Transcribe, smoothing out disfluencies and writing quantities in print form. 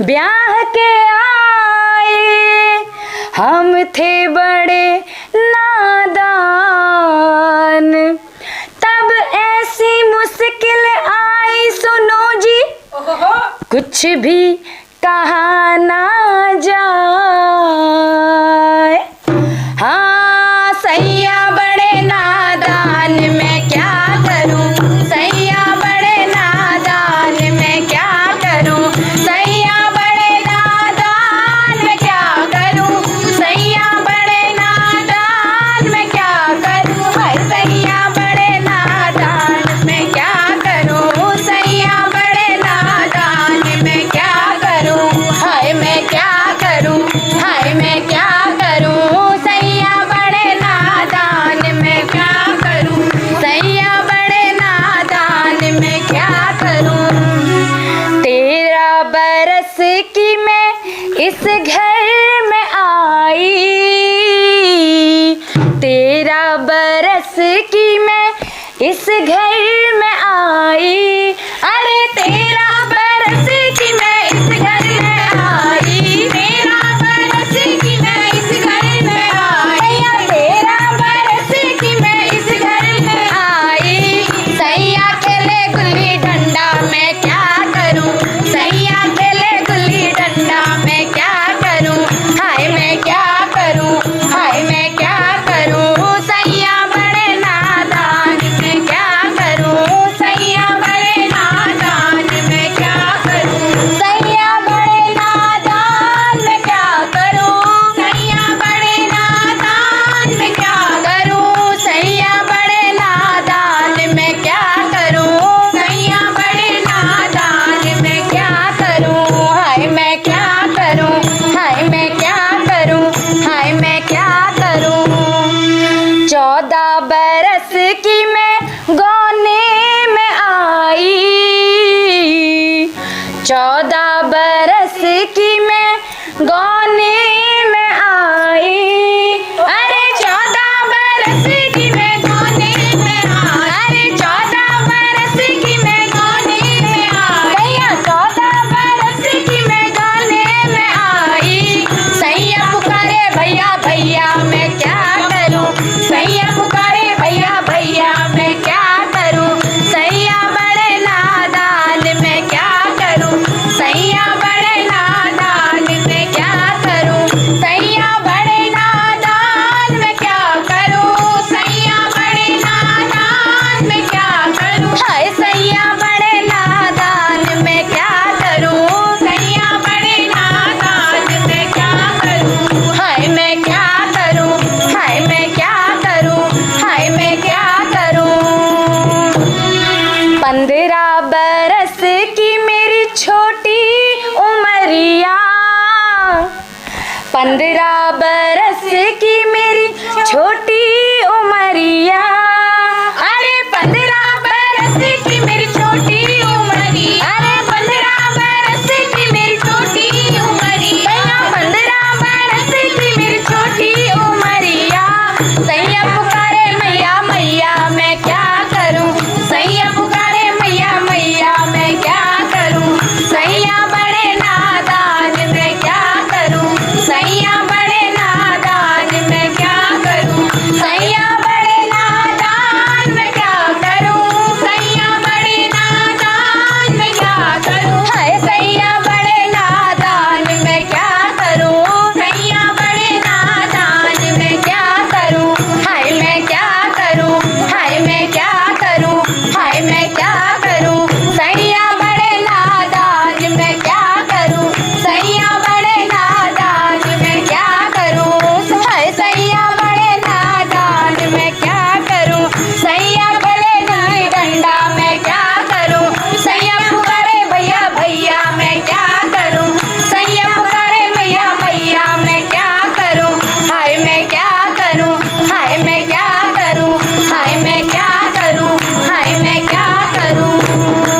ब्याह के आए हम थे बड़े नादान, तब ऐसी मुश्किल आई सुनो जी, कुछ भी कहा ना जाए। हाँ सैया बड़े नादान, मैं क्या करूं, सैया बड़े नादान, मैं क्या करूं, सैया बड़े नादान, मैं क्या करूं, सैया बड़े नादान, मैं क्या करूं, हाय सैया बड़े नादान, मैं क्या करूं, सैया बड़े नादान, मैं क्या करूं, हाय मैं क्या करूं, हाय मैं क्या करूं, सैया बड़े नादान, मैं क्या करूं, सैया बड़े नादान, मैं क्या करूं। 13 बरस की मैं इस घर में आई, 13 बरस की मैं इस घर में आई, अरे 13 बरस की मैं इस घर में आई, 13 बरस की मैं इस घर में आई, 13 बरस की मैं इस घर में आई। सैया खेले गुल्ली डंडा, मैं क्या करूं, सैया खेले गुल्ली डंडा, मैं क्या करूं, हाय मैं क्या करूं, हाय मैं क्या करूं, सैया बड़े नादान, मैं क्या करूं, सैया बड़े नादान, मैं क्या करूं, सैया बड़े नादान, मैं क्या करूं, सैया बड़े नादान, मैं क्या करूं, सैया बड़े नादान, मैं क्या करूं, सैया बड़े नादान, मैं क्या करूं, हाय मैं क्या करूं, हाय मैं क्या करूं, हाय मैं क्या करूं। 14 बरस की मैं गौने में आई, 14 बरस की मैं गौने में आई, अरे 14 बरस की मैं गौने में आई, अरे 14 बरस की मैं गौने में आई, सैया 14 बरस की मैं गौने में आई। सैया पुकारे भैया भैया, मैं क्या करूं, सैया पुकारे भैया भैया, मैं क्या करूं, सैया बड़े नादान, मैं क्या करूं, सैया बड़े नादान, मैं क्या करूं, सैया बड़े नादान, मैं क्या करूं, सैया बड़े नादान, मैं क्या करूं, हाय सैया बड़े नादान, मैं क्या करूं, सैया बड़े नादान, मैं क्या करूं, हाय मैं क्या करूं, हाय मैं क्या करूं, हाय मैं क्या करूं। 15 बरस की मेरी छोटी उमरिया, 15 बरस की मेरी छोटी